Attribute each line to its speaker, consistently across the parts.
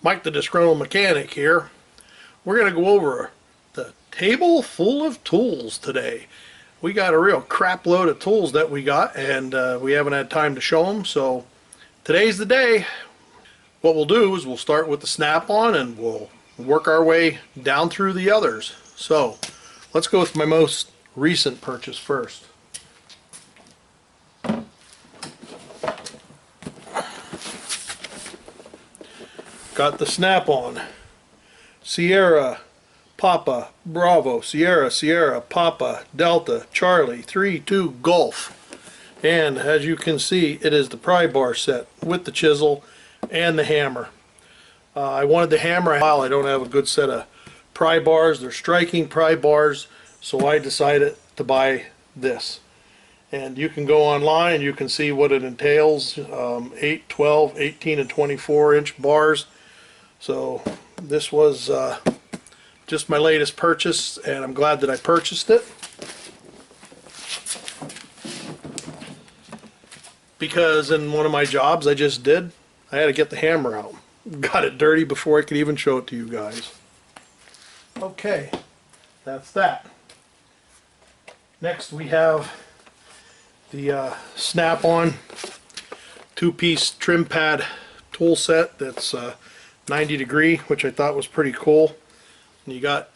Speaker 1: Mike the Disgruntled Mechanic here. We're going to go over the table full of tools today. We got a real crap load of tools that we got, and we haven't had time to show them, so today's the day. What we'll do is we'll start with the snap-on and we'll work our way down through the others. So let's go with my most recent purchase first. Got the snap-on Sierra Papa Bravo Sierra Sierra Papa Delta Charlie 3-2 Golf, and as you can see, it is the pry bar set with the chisel and the hammer. I wanted the hammer. I don't have a good set of pry bars. They're striking pry bars, so I decided to buy this. And you can go online and you can see what it entails. 8, 12, 18, and 24 inch bars. So this was just my latest purchase, and I'm glad that I purchased it, because in one of my jobs I just did, I had to get the hammer out. Got it dirty before I could even show it to you guys. Okay, that's that. Next we have the snap-on two-piece trim pad tool set that's 90 degree, which I thought was pretty cool. And you got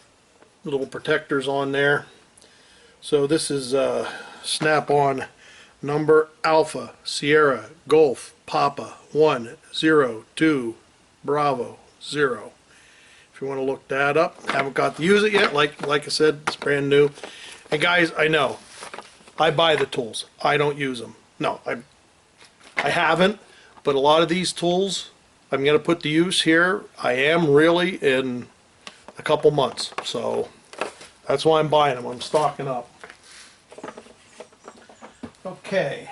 Speaker 1: little protectors on there. So this is snap-on number Alpha Sierra Golf Papa 102 Bravo 0. If you want to look that up, haven't got to use it yet. Like I said, it's brand new. And guys, I know I buy the tools, I don't use them. No, I haven't, but a lot of these tools I'm going to put to use here. I am really in a couple months, so that's why I'm buying them. I'm stocking up. Okay,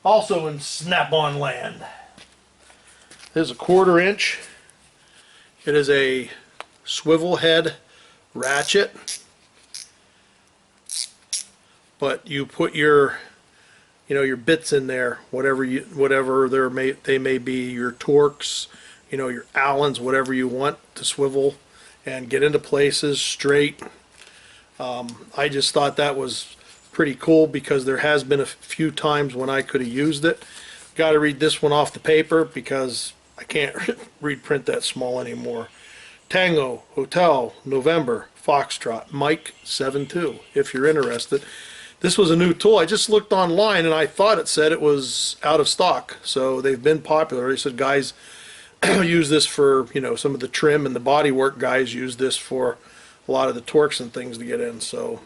Speaker 1: also in snap-on land, there's a 1/4 inch. It is a swivel head ratchet, but you put your your bits in there, whatever they may be, your Torx, your Allens, whatever you want to swivel and get into places straight. I just thought that was pretty cool, because there has been a few times when I could have used it. Got to read this one off the paper because I can't read print that small anymore. Tango Hotel November Foxtrot Mike 72, if you're interested. This was a new tool. I just looked online and I thought it said it was out of stock. So they've been popular. They said guys use this for, some of the trim and the body work guys use this for a lot of the Torx and things to get in. So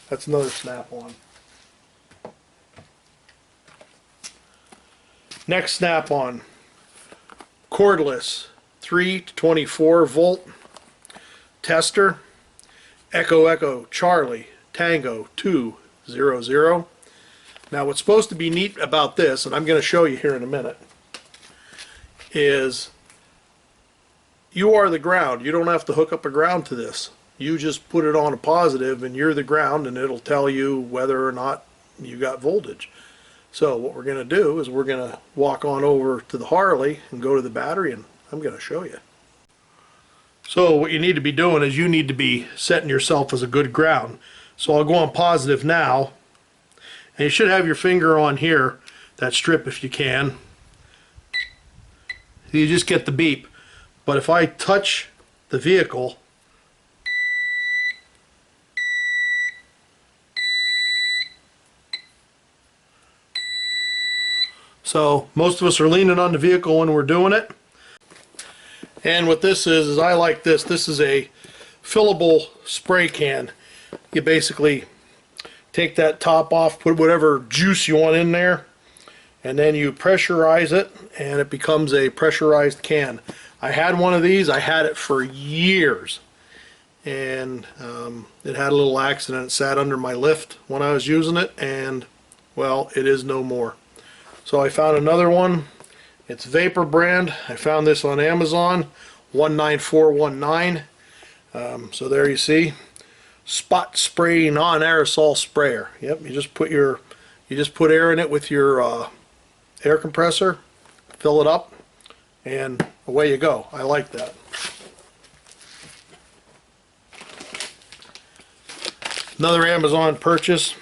Speaker 1: that's another snap-on. Next snap-on, cordless 3 to 24 volt tester, Echo Echo Charlie Tango 200. Now what's supposed to be neat about this, and I'm going to show you here in a minute, is you are the ground. You don't have to hook up a ground to this. You just put it on a positive and you're the ground, and it'll tell you whether or not you got voltage. So what we're going to do is we're going to walk on over to the Harley and go to the battery, and I'm going to show you. So what you need to be doing is you need to be setting yourself as a good ground. So I'll go on positive now, and you should have your finger on here, that strip if you can. You just get the beep. But if I touch the vehicle, so most of us are leaning on the vehicle when we're doing it. And what this is I like this. This is a fillable spray can. You basically take that top off, put whatever juice you want in there, and then you pressurize it, and it becomes a pressurized can. I had one of these. I had it for years, and it had a little accident. It sat under my lift when I was using it, and well, it is no more. So I found another one. It's Vapor brand. I found this on Amazon, 19419. So there you see, spot spray non-aerosol sprayer. Yep, you just put air in it with your air compressor, fill it up, and away you go. I like that. Another Amazon purchase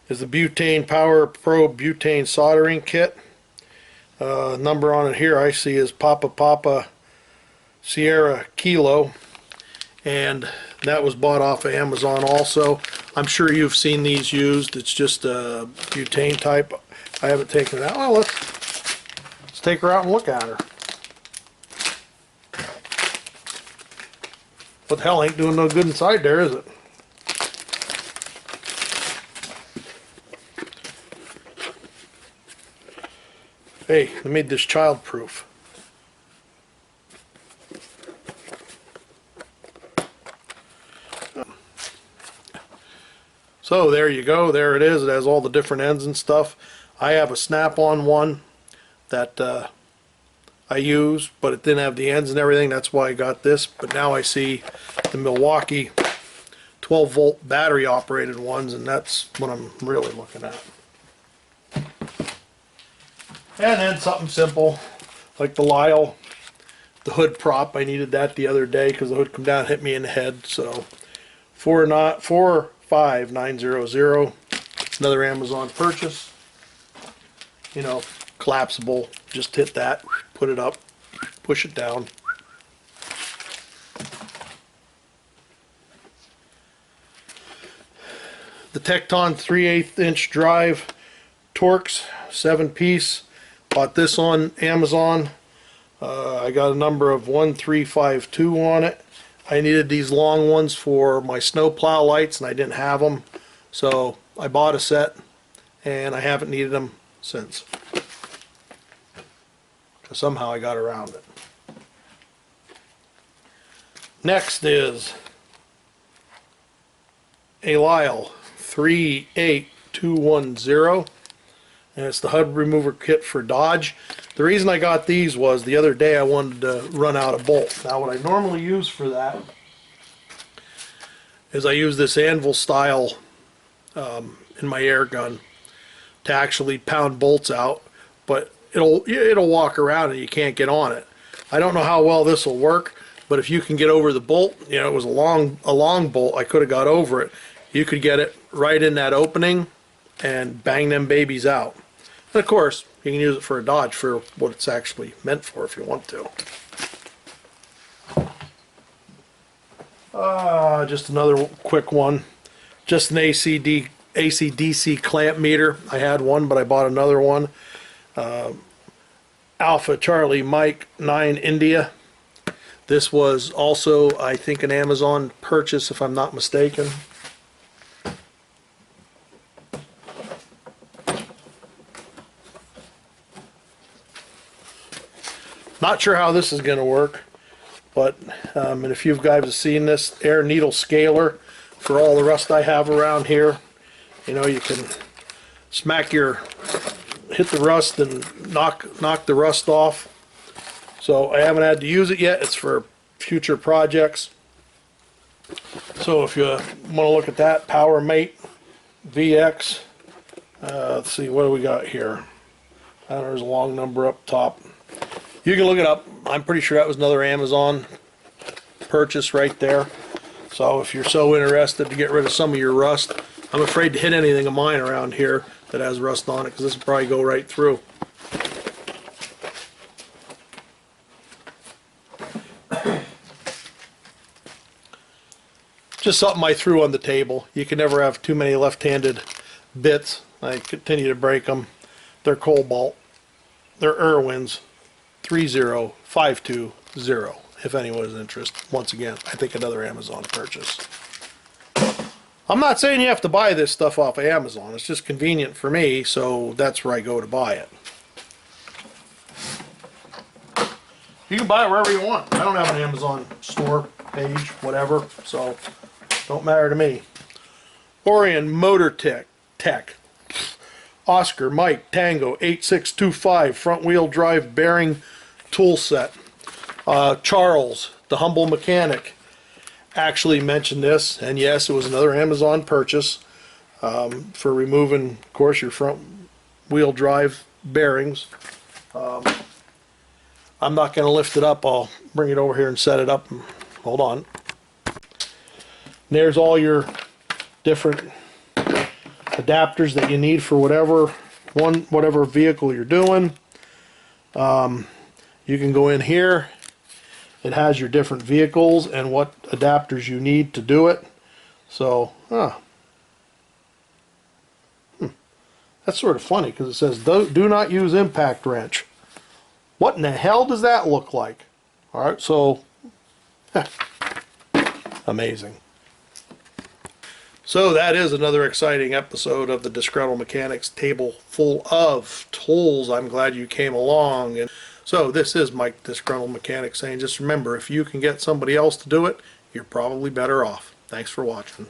Speaker 1: is the butane PowerProbe butane soldering kit. Number on it here I see is Papa Sierra Kilo, and that was bought off of Amazon also. I'm sure you've seen these used. It's just a butane type. I haven't taken it out. Well, let's take her out and look at her. What the hell, ain't doing no good inside there, is it? Hey, they made this child-proof. So there you go, there it is. It has all the different ends and stuff. I have a snap-on one that I use, but it didn't have the ends and everything. That's why I got this. But now I see the Milwaukee 12-volt battery-operated ones, and that's what I'm really looking at. And then something simple like the Lyle, the hood prop. I needed that the other day because the hood come down and hit me in the head. So 45900, another Amazon purchase. You know, collapsible. Just hit that, put it up, push it down. The Tecton 3/8 inch drive Torx 7-piece. Bought this on Amazon. I got a number of 1352 on it. I needed these long ones for my snowplow lights and I didn't have them, so I bought a set and I haven't needed them since. Because somehow I got around it. Next is a Lyle 38210. And it's the HUD remover kit for Dodge. The reason I got these was the other day I wanted to run out a bolt. Now what I normally use for that is I use this anvil style in my air gun to actually pound bolts out, but it'll walk around and you can't get on it. I don't know how well this will work, but if you can get over the bolt, you know, it was a long bolt, I could have got over it. You could get it right in that opening and bang them babies out. And of course, you can use it for a Dodge for what it's actually meant for if you want to. Just another quick one. Just an AC/DC clamp meter. I had one, but I bought another one. Alpha Charlie Mike 9 India. This was also, I think, an Amazon purchase, if I'm not mistaken. Not sure how this is going to work, but and if you guys have seen this air needle scaler for all the rust I have around here, you know, you can hit the rust and knock the rust off. So I haven't had to use it yet. It's for future projects. So if you want to look at that, PowerMate VX. Let's see, what do we got here? There's a long number up top. You can look it up. I'm pretty sure that was another Amazon purchase right there. So if you're so interested to get rid of some of your rust, I'm afraid to hit anything of mine around here that has rust on it because this will probably go right through. Just something I threw on the table. You can never have too many left-handed bits. I continue to break them. They're Cobalt. They're Irwins. 30520 if anyone is interested. Once again, I think another Amazon purchase. I'm not saying you have to buy this stuff off of Amazon. It's just convenient for me, so that's where I go to buy it. You can buy it wherever you want. I don't have an Amazon store page, whatever, so don't matter to me. Orion Motor Tech. Oscar Mike Tango 8625 front wheel drive bearing tool set. Charles, the humble mechanic, actually mentioned this, and yes, it was another Amazon purchase for removing, of course, your front wheel drive bearings. I'm not going to lift it up. I'll bring it over here and set it up. Hold on. There's all your different adapters that you need for whatever vehicle you're doing. You can go in here. It has your different vehicles and what adapters you need to do it. So, that's sort of funny because it says do not use impact wrench. What in the hell does that look like? Alright, so amazing. So that is another exciting episode of the Disgruntled Mechanics table full of tools. I'm glad you came along. And so this is Mike Disgruntled Mechanic saying just remember, if you can get somebody else to do it, you're probably better off. Thanks for watching.